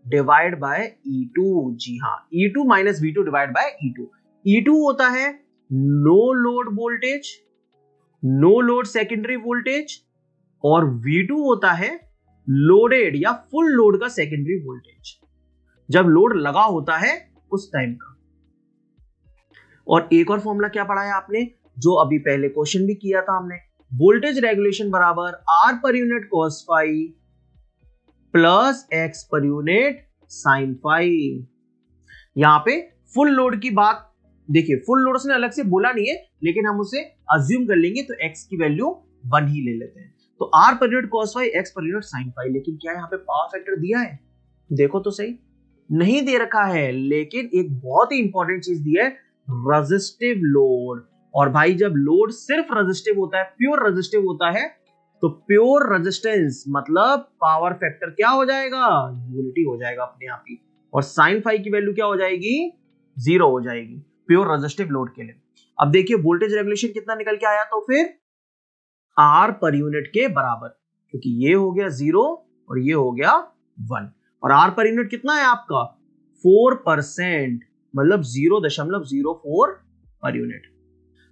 divide by E2। जी हाँ, E2 minus V2 divide by E2। E2 होता है no load voltage, no load secondary voltage, और V2 होता है लोडेड या फुल लोड का सेकेंडरी वोल्टेज, जब लोड लगा होता है उस टाइम का। और एक और फॉर्मूला क्या पढ़ा है आपने, जो अभी पहले क्वेश्चन भी किया था हमने, वोल्टेज रेगुलेशन बराबर R per unit cos phi plus X per unit sin phi. यहां पे फुल लोड की बात देखिए, फुल लोड उसने अलग से बोला नहीं है, लेकिन हम उसे अज्यूम कर लेंगे, तो X की वैल्यू 1 ही ले लेते हैं। तो R per unit cos phi, X per unit sin phi. लेकिन क्या यहाँ पे पावर फैक्टर दिया है? देखो तो सही, नहीं दे रखा है। लेकिन एक बहुत ही इंपॉर्टेंट चीज दी है, रेजिस्टिव लोड। और भाई, जब लोड सिर्फ रेजिस्टिव होता है, प्योर रेजिस्टिव होता है, तो प्योर रेजिस्टेंस मतलब पावर फैक्टर क्या हो जाएगा? यूनिटी हो जाएगा अपने आप ही। और sin फाई की वैल्यू क्या हो जाएगी? 0 हो जाएगी प्योर रेजिस्टिव लोड के लिए। अब देखिए वोल्टेज रेगुलेशन कितना निकल के आया, तो फिर R पर यूनिट के बराबर, क्योंकि ये हो गया 0 और ये हो गया 1। और R पर यूनिट कितना है आपका? 4%, मतलब 0.04 पर यूनिट।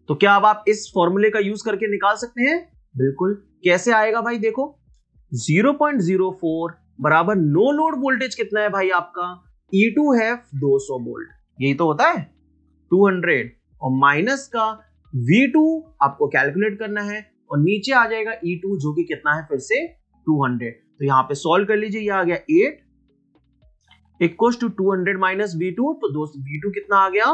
तो क्या अब आप इस फॉर्मूले का यूज करके निकाल सकते हैं? बिल्कुल। कैसे आएगा भाई? देखो, 0.04 बराबर नो लोड वोल्टेज कितना है भाई आपका? E2 है 200 वोल्ट, यही तो होता है 200, और माइनस का V2 आपको कैलकुलेट करना है, और नीचे आ जाएगा E2 जो कि कितना है फिर से 200। तो यहां पे सॉल्व कर लीजिए, ये आ गया 8 इक्वल्स टू 200 माइनस V2, तो दोस्त V2 कितना आ गया?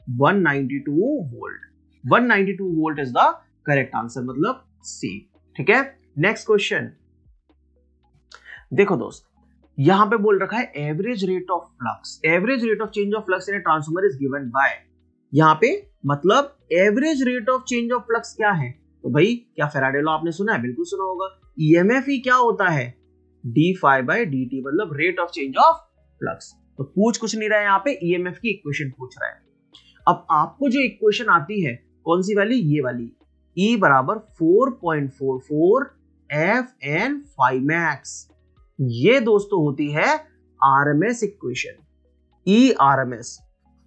192 volt. 192 volt is the correct answer, मतलब सी। ठीक है, नेक्स्ट क्वेश्चन देखो दोस्त, यहां पे बोल रखा है average rate of flux, average rate of change of flux in a transformer is given by. यहां पे मतलब average rate of change of flux क्या है? तो भाई, क्या फैराडे लॉ आपने सुना है? बिल्कुल सुना होगा। ईएमएफ ही क्या होता है? D phi by D T, मतलब rate of change of flux. तो पूछ कुछ नहीं रहा है, यहाँ पे ईएमएफ की इक्वेशन पूछ रहा है। अब आपको जो इक्वेशन आती है, कौन सी वाली? ये वाली, E बराबर 4.44 FN phi max। ये दोस्तों होती है आरएमएस इक्वेशन, ERMS।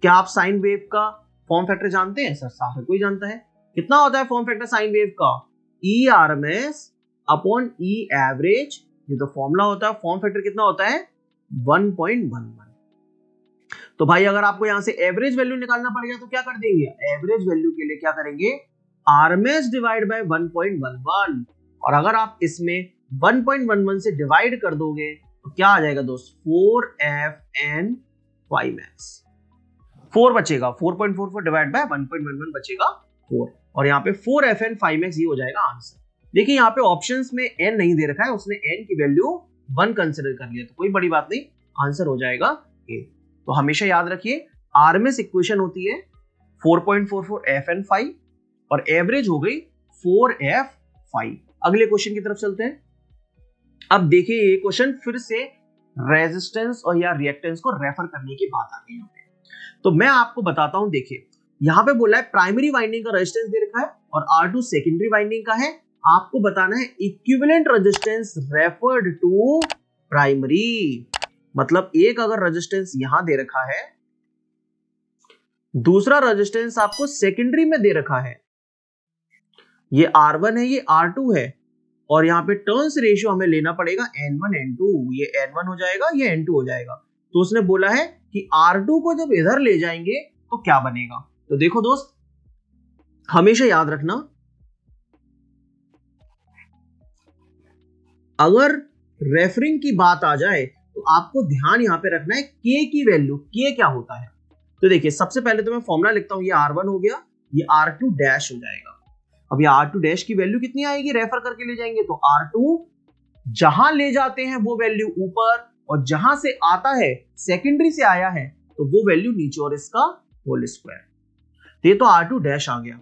क्या आप साइन वेव का फॉर्म फैक्टर जानते हैं? सर सारे कोई जानता है। कितना होता है फॉर्म फैक्टर साइन वेव का? ERMS upon E average. ये तो फॉर्मूला होता है। फॉर्म फैक्टर कितना होता है? 1.11। तो भाई, अगर आपको यहां से एवरेज वैल्यू निकालना पड़ेगा तो क्या कर देंगे? एवरेज वैल्यू के लिए क्या करेंगे? RMS divide by 1.11। और अगर आप इसमें 1.11 से डिवाइड कर दोगे तो क्या आ जाएगा दोस्त? 4FN phi max। 4 बचेगा, 4.44 डिवाइड बाय 1.11 बचेगा 4, और यहाँ पे 4FN phi max ये हो जाएगा आंसर। देखिए यहाँ पे ऑप्शंस में n नहीं दे रखा है, उसने n की वैल्यू 1 कंसिडर कर लिया, तो कोई बड़ी बात नहीं, आंसर हो जाएगा A। तो हमेशा याद रखिए, आरएमएस इक्वेशन होती है 4.44 FN phi और एवरेज हो गई 4F phi। अगले क्वेश्चन की तरफ चलते हैं। अब देखिए, ये क्वेश्चन फिर से रेजिस्टेंस और या रिएक्टेंस को रेफर करने की बात आ गई यहाँ पे। तो मैं आपको बताता हूं, देखिए यहाँ पे बोला है प्राइमरी वाइंडिंग का रेजिस्टेंस दे रखा है और R2 सेकेंडरी वाइंडिंग का है। आपको बताना है equivalent resistance referred to primary. मतलब एक अगर रेजिस्टेंस यहां दे रखा है, दूसरा रेजिस्टेंस आपको सेकेंडरी में दे रखा है, ये R1 है, ये R2 है, और यहाँ पे टर्न्स रेशियो हमें लेना पड़ेगा N1 N2। ये N1 हो जाएगा, ये N2 हो जाएगा। तो उसने बोला है कि R2 को जब इधर ले जाएंगे तो क्या बनेगा। तो देखो दोस्त, हमेशा याद रखना, अगर रेफरिंग की बात आ जाए तो आपको ध्यान यहां पे रखना है के की वैल्यू, के क्या होता है। तो देखिए सबसे पहले तो मैं फॉर्मूला लिखता हूं, ये R1 हो गया, ये R2 डैश हो जाएगा। अब ये R2 डैश की वैल्यू कितनी आएगी, रेफर करके ले जाएंगे तो R2 जहां ले जाते हैं वो वैल्यू ऊपर, और जहां से आता है सेकेंडरी से आया है तो वो वैल्यू नीचे, और इसका होल स्क्वायर। ये तो R2 डैश आ गया।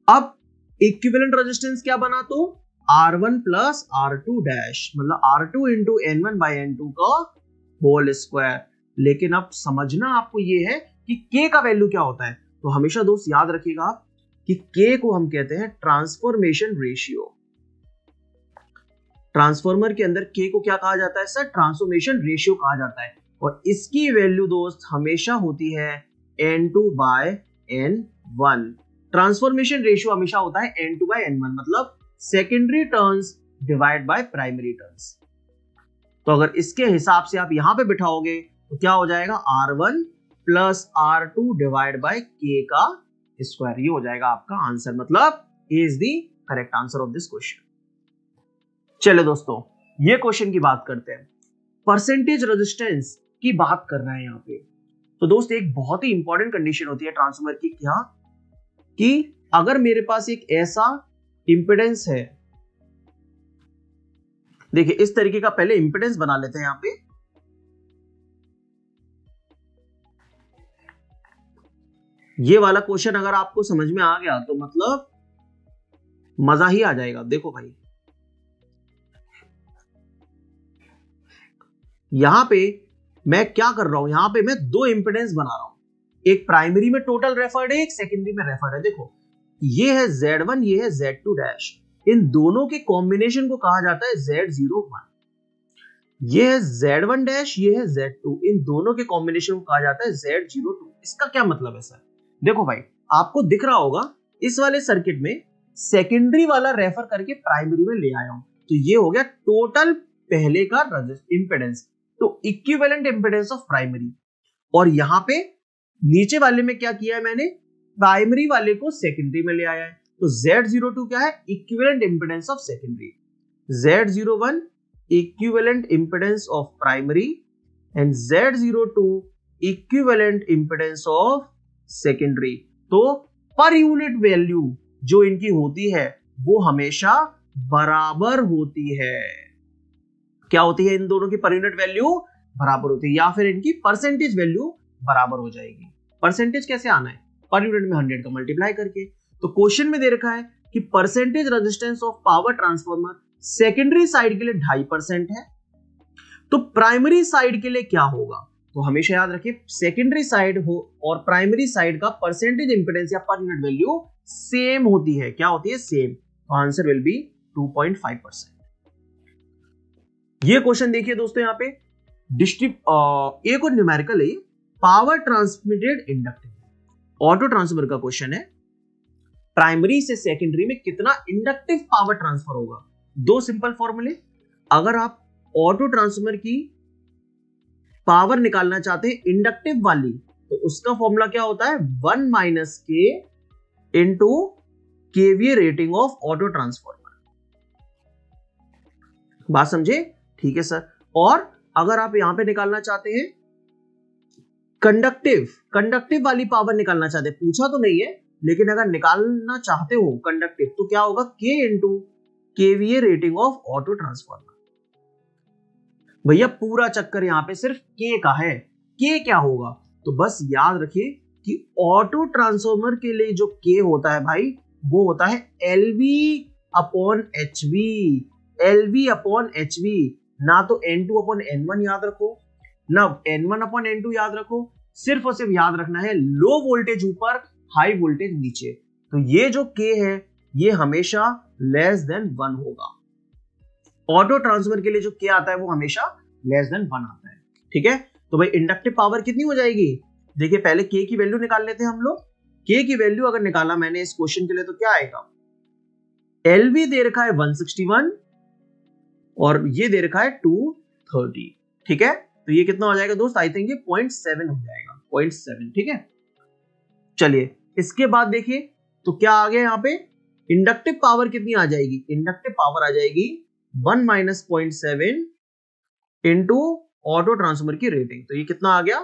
अब इक्विवेलेंट रेजिस्टेंस क्या बना, तो R1 प्लस R2 डैश, मतलब R2 into N1 by N2 का होल स्क्वायर। लेकिन अब समझना आपको ये है कि K का वैल्यू क्या होता है। तो हमेशा दोस्त याद रखिएगा कि K को हम कहते हैं ट्रांसफॉर्मेशन रेशियो। ट्रांसफॉर्मर के अंदर K को क्या कहा जाता है सर, ट्रांसफॉर्मेशन रेशियो कहा जाता है। और इसकी वैल्यू दोस्त हमेशा होती है N2 bye N1। Transformation ratio हमेशा होता है N2 बाय N1, मतलब secondary turns divide by primary turns. तो अगर इसके हिसाब से आप यहां पे बिठाओगे तो क्या हो जाएगा, R1 plus R2 divide by K का स्क्वायर। ये हो जाएगा आपका आंसर, मतलब A is the correct answer of this question. चलो दोस्तों, ये क्वेश्चन की बात करते हैं। परसेंटेज रेजिस्टेंस की बात करना है यहां पे। तो दोस्त एक बहुत ही इंपॉर्टेंट कंडीशन होती है ट्रांसफार्मर की, क्या कि अगर मेरे पास एक ऐसा इंपेडेंस है, देखिए इस तरीके का पहले इंपेडेंस बना लेते हैं यहां पे। ये वाला क्वेश्चन अगर आपको समझ में आ गया तो मतलब मजा ही आ जाएगा। देखो भाई, यहां पे मैं क्या कर रहा हूं, यहां पे मैं दो इंपेडेंस बना रहा हूं, एक प्राइमरी में टोटल रेफर्ड है, एक सेकेंडरी में रेफर्ड है। देखो ये है Z1, ये है Z2 डैश, इन दोनों के कॉम्बिनेशन को कहा जाता है Z01। ये है Z1 डैश, ये है Z2, इन दोनों के कॉम्बिनेशन को कहा जाता है Z02। इसका क्या मतलब है सर, देखो भाई आपको दिख रहा होगा इस वाले सर्किट में सेकेंडरी वाला रेफर करके प्राइमरी में ले आया हूं, तो ये हो गया टोटल पहले का इंपेडेंस, तो इक्विवेलेंट इंपेडेंस ऑफ प्राइमरी। और यहां पे नीचे वाले में क्या किया है मैंने, प्राइमरी वाले को सेकेंडरी में ले आया है, तो Z02 क्या है, equivalent impedance of secondary, Z01 equivalent impedance of primary and Z02 equivalent impedance of secondary. तो पर यूनिट वैल्यू जो इनकी होती है वो हमेशा बराबर होती है। क्या होती है, इन दोनों की पर यूनिट वैल्यू बराबर होती है, या फिर इनकी परसेंटेज वैल्यू बराबर हो जाएगी। परसेंटेज कैसे आना है, पर यूनिट में 100 का मल्टीप्लाई करके। तो क्वेश्चन में दे रखा है कि percentage resistance of power transformer secondary side के लिए 2.5% है, तो प्राइमरी साइड के लिए क्या होगा। तो हमेशा याद रखिए सेकेंडरी साइड हो और प्राइमरी साइड का परसेंटेज इंपेडेंस या पर यूनिट वैल्यू सेम होती है। क्या होती है, सेम। तो आंसर विल बी 2.5%। ये क्वेश्चन देखिए दोस्तों, यहां पे एक और न्यूमेरिकल है, power transmitted inductive auto transfer का क्वेश्चन है। प्राइमरी से सेकेंडरी में कितना इंडक्टिव पावर ट्रांसफर होगा। दो सिंपल फॉर्मूले, अगर आप ऑटो ट्रांसफार्मर की पावर निकालना चाहते हैं इंडक्टिव वाली, तो उसका फॉर्मूला क्या होता है, 1 माइनस के into KVA rating of auto transformer. बात समझे, ठीक है सर। और अगर आप यहां पे निकालना चाहते हैं कंडक्टिव वाली पावर निकालना चाहते हैं, पूछा तो नहीं है लेकिन अगर निकालना चाहते हो कंडक्टिव, तो क्या होगा, के into KVA rating of auto transformer. भैया पूरा चक्कर यहां पे सिर्फ के का है, के क्या होगा, तो बस याद रखिए कि ऑटो ट्रांसफार्मर के लिए जो के होता है भाई, वो होता है LV upon HV, LV upon HV। ना तो N2 अपॉन N1 याद रखो, ना N1 अपॉन N2 याद रखो, सिर्फ और सिर्फ याद रखना है लो वोल्टेज ऊपर, हाई वोल्टेज नीचे। तो ये जो K है ये हमेशा लेस देन 1 होगा। ऑटो ट्रांसफार्मर के लिए जो K आता है वो हमेशा लेस देन 1 आता है, ठीक है। तो भाई इंडक्टिव पावर कितनी हो जाएगी, देखिए पहले K की वैल्यू निकाल लेते हैं हम लोग। K की वैल्यू अगर निकाला मैंने इस क्वेश्चन के लिए तो क्या आएगा, LV दे रखा है 161 और ये दे रखा है 230, ठीक है। तो ये कितना हो जाएगा दोस्त, आई थिंक ये 0.7 हो जाएगा, 0.7, ठीक है। चलिए इसके बाद देखिए तो क्या आ गया यहाँ पे, इंडक्टिव पावर कितनी आ जाएगी, इंडक्टिव पावर आ जाएगी 1 माइनस 0.7 इंटू ऑटो ट्रांसफॉर्मर की रेटिंग, तो ये कितना आ गया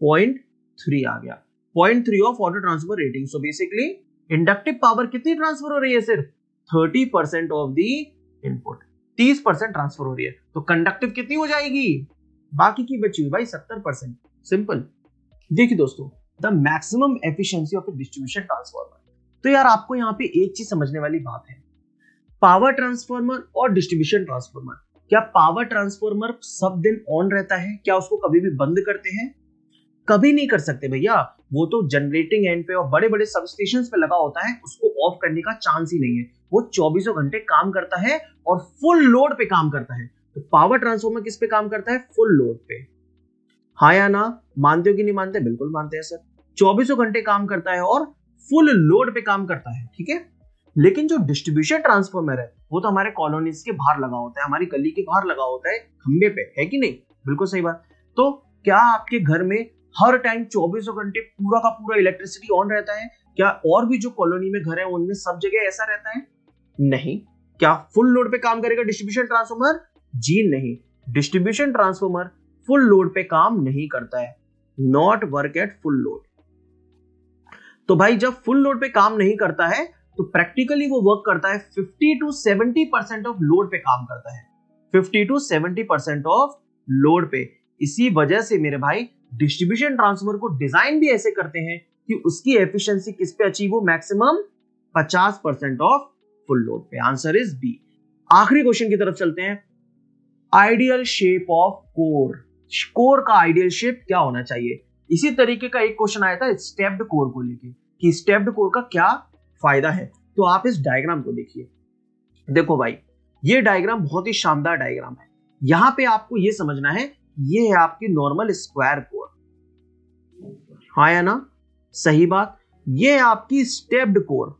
0.3 आ गया, 0.3 of auto transformer rating. So basically inductive power कितनी ट्रांसफर हो रही है, सिर्फ 30% ऑफ द इनपुट, 30% ट्रांसफर हो रही है। तो कंडक्टिव कितनी हो जाएगी, बाकी की बची हुई भाई 70%। सिंपल। देखिए दोस्तों, the maximum efficiency of A distribution transformer. तो यार आपको यहाँ पे एक चीज समझने वाली बात है, पावर ट्रांसफार्मर और डिस्ट्रीब्यूशन ट्रांसफार्मर, क्या पावर ट्रांसफार्मर सब दिन ऑन रहता है, क्या उसको कभी भी बंद करते हैं? कभी नहीं कर सकते भैया, वो तो जनरेटिंग एंड पे और बड़े बड़े सब स्टेशंस पे लगा होता है, उसको ऑफ करने का चांस ही नहीं है। वो 24 घंटे काम करता है और फुल लोड पे काम करता है। तो पावर ट्रांसफार्मर किस पे काम करता है, फुल लोड पे। हाँ या ना, मानते हो कि नहीं मानते? बिल्कुल मानते हैं सर, 24 घंटे काम करता है और फुल लोड पे काम करता है, ठीक है। लेकिन जो डिस्ट्रीब्यूशन ट्रांसफार्मर है वो तो हमारे कॉलोनीज के बाहर लगा होता है, हमारी गली के बाहर लगा होता है, खंबे पे, है कि नहीं? बिल्कुल सही बात। तो क्या आपके घर में हर टाइम 24 घंटे पूरा का पूरा इलेक्ट्रिसिटी ऑन रहता है? क्या और भी जो कॉलोनी में घर है उनमें सब जगह ऐसा रहता है? नहीं। क्या फुल लोड पे काम करेगा डिस्ट्रीब्यूशन ट्रांसफार्मर? जी नहीं, डिस्ट्रीब्यूशन ट्रांसफार्मर फुल लोड पे काम नहीं करता है, not work at full load. तो भाई जब फुल लोड पे काम नहीं करता है तो प्रैक्टिकली वो वर्क करता है 50 to 70% ऑफ लोड पे काम करता है, 50 to 70% ऑफ लोड पे। इसी वजह से मेरे भाई डिस्ट्रीब्यूशन ट्रांसफार्मर को डिजाइन भी ऐसे करते हैं कि उसकी एफिशिएंसी किस पे अचीव हो, मैक्सिमम 50% ऑफ फुल लोड पे। Answer is B. आखिरी क्वेश्चन की तरफ चलते हैं, ideal shape of core. Core का आइडियल शेप क्या होना चाहिए? इसी तरीके का एक क्वेश्चन आया था स्टेप्ड कोर को लेके कि स्टेप्ड कोर का क्या फायदा है। तो आप इस डायग्राम को देखिए, देखो भाई ये डायग्राम बहुत ही शानदार डायग्राम है। यहां पे आपको ये समझना है, ये है आपकी नॉर्मल स्क्वायर कोर, हाँ या ना? सही बात। ये है आपकी स्टेप्ड कोर,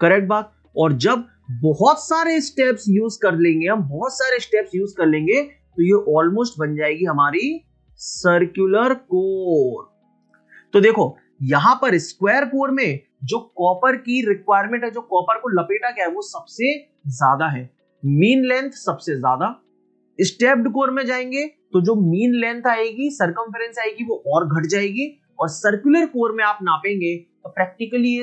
करेक्ट बात। और जब बहुत सारे स्टेप्स यूज कर लेंगे, हम बहुत सारे स्टेप्स यूज कर लेंगे, तो ये ऑलमोस्ट बन जाएगी हमारी सर्कुलर कोर। तो देखो यहां पर स्क्वायर कोर में जो कॉपर की रिक्वायरमेंट है, जो कॉपर को लपेटा गया है, वो सबसे ज्यादा है, मीन लेंथ सबसे ज्यादा। स्टेप्ड कोर में जाएंगे तो जो मीन लेंथ आएगी, सरकमफेरेंस आएगी, वो और घट जाएगी। और सर्कुलर कोर में आप नापेंगे तो प्रैक्टिकली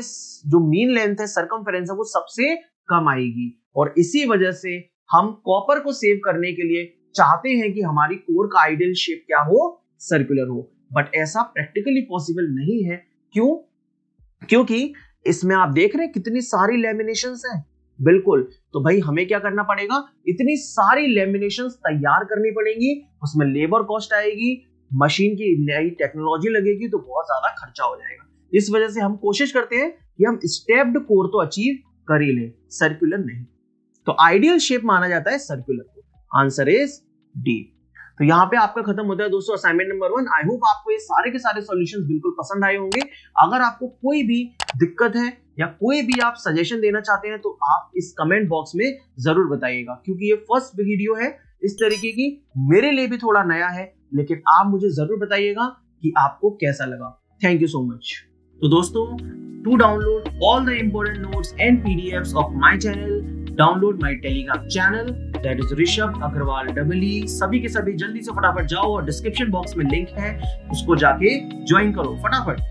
जो मीन लेंथ है, सरकमफेरेंस है, वो सबसे कम आएगी। और इसी वजह से हम कॉपर को सेव करने के लिए चाहते हैं कि हमारी कोर का आइडियल शेप क्या हो, सर्कुलर हो। बट ऐसा प्रैक्टिकली पॉसिबल नहीं है। क्यों? क्योंकि इसमें आप देख रहे हैं कितनी सारी लैमिनेशंस हैं। बिल्कुल। तो भाई हमें क्या करना पड़ेगा, इतनी सारी लैमिनेशंस तैयार करनी पड़ेगी, उसमें लेबर कॉस्ट आएगी, मशीन की नई टेक्नोलॉजी लगेगी, तो बहुत ज्यादा खर्चा हो जाएगा। इस वजह से हम कोशिश करते हैं कि हम स्टेप्ड कोर तो अचीव कर ही लें, सर्कुलर नहीं। तो आइडियल शेप माना जाता है सर्कुलर को। Answer is D. तो यहाँ पे आपका खत्म होता है दोस्तों असाइनमेंट नंबर 1। आई होप आपको ये सारे के सारे सॉल्यूशंस बिल्कुल पसंद आए होंगे। अगर आपको कोई भी दिक्कत है या कोई भी आप सजेशन देना चाहते हैं तो आप इस कमेंट बॉक्स में जरूर बताइएगा, क्योंकि ये फर्स्ट वीडियो है इस तरीके की, मेरे लिए भी थोड़ा नया है, लेकिन आप मुझे जरूर बताइएगा कि आपको कैसा लगा। Thank you so much. तो दोस्तों, to download all the important notes and PDFs of my channel, download my Telegram channel, that is Rishabh Agrawal डबली। सभी के सभी जल्दी से फटाफट जाओ और डिस्क्रिप्शन बॉक्स में लिंक है, उसको जाके ज्वाइन करो फटाफट।